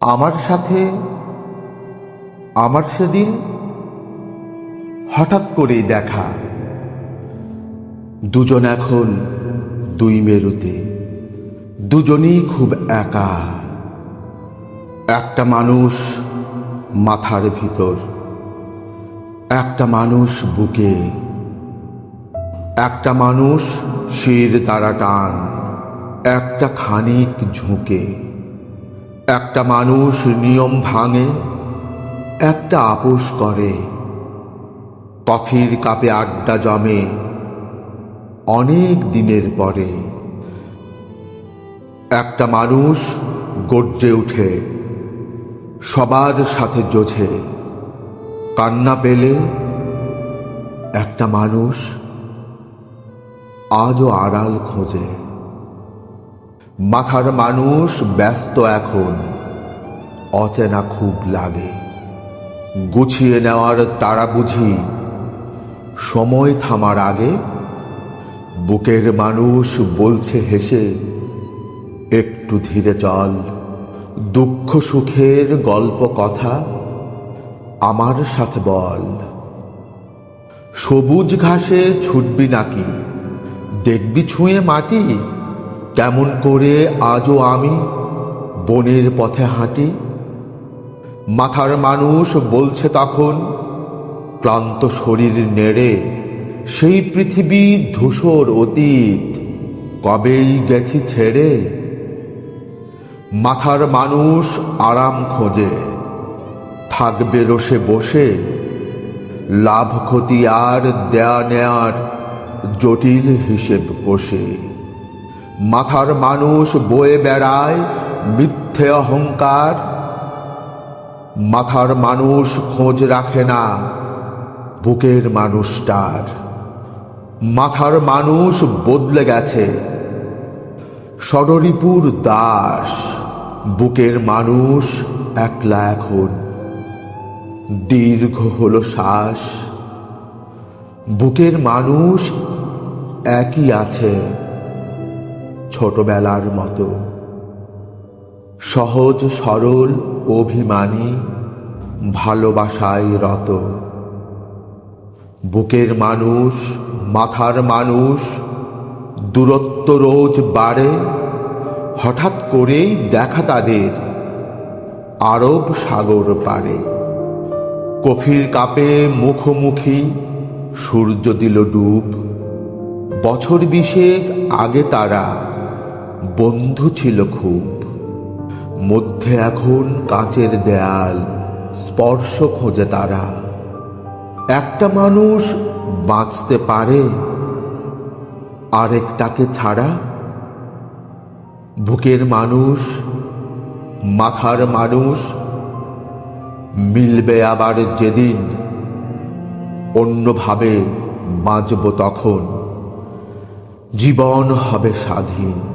আমার সাথে আমার সেদিন হঠাৎ করেই দেখা। দুজন এখন দুই মেরুতে, দুজনেই খুব একা। একটা মানুষ মাথার ভিতর, একটা মানুষ বুকে, একটা মানুষ শির দ্বারা টান, একটা খানিক ঝুঁকে। একটা মানুষ নিয়ম ভাঙে, একটা আপোষ করে। কফির কাপে আড্ডা জমে অনেক দিনের পরে। একটা মানুষ গর্জে উঠে, সবার সাথে জোঝে। কান্না পেলে একটা মানুষ আজও আড়াল খোঁজে। মাথার মানুষ ব্যস্ত এখন, অচেনা খুব লাগে। গুছিয়ে নেওয়ার তাড়া বুঝি সময় থামার আগে। বুকের মানুষ বলছে হেসে, একটু ধীরে চল। দুঃখ সুখের গল্প কথা আমার সাথে বল। সবুজ ঘাসে ছুটবি নাকি, দেখবি ছুঁয়ে মাটি? কেমন করে আজও আমি বনের পথে হাঁটি। মাথার মানুষ বলছে তখন, ক্লান্ত শরীর নেড়ে, সেই পৃথিবী ধূসর অতীত কবেই গেছি ছেড়ে। মাথার মানুষ আরাম খোঁজে, থাকবে রসে বসে। লাভ ক্ষতি আর দেয়া নেয়ার জটিল হিসেব কষে। মাথার মানুষ বয়ে বেড়ায় মিথ্যে অহংকার। মাথার মানুষ খোঁজ রাখে না বুকের মানুষটার। মাথার মানুষ বদলে গেছে, ষড়রিপুর দাস। বুকের মানুষ একলা এখন, দীর্ঘ হলো শ্বাস। বুকের মানুষ একই আছে ছোটবেলার মতো, সহজ সরল অভিমানী, ভালোবাসায় রত। বুকের মানুষ মাথার মানুষ দূরত্ব রোজ বাড়ে। হঠাৎ করেই দেখা তাদের আরব সাগর পাড়ে। কফির কাপে মুখোমুখি সূর্য দিল ডুব। বছর 20 আগে তারা বন্ধু ছিল খুব। মধ্যে এখন কাঁচের দেয়াল, স্পর্শ খোঁজে তারা। একটা মানুষ বাঁচতে পারে আরেকটাকে ছাড়া। বুকের মানুষ মাথার মানুষ মিলবে আবার যেদিন। অন্যভাবে বাঁচব তখন, জীবন হবে স্বাধীন।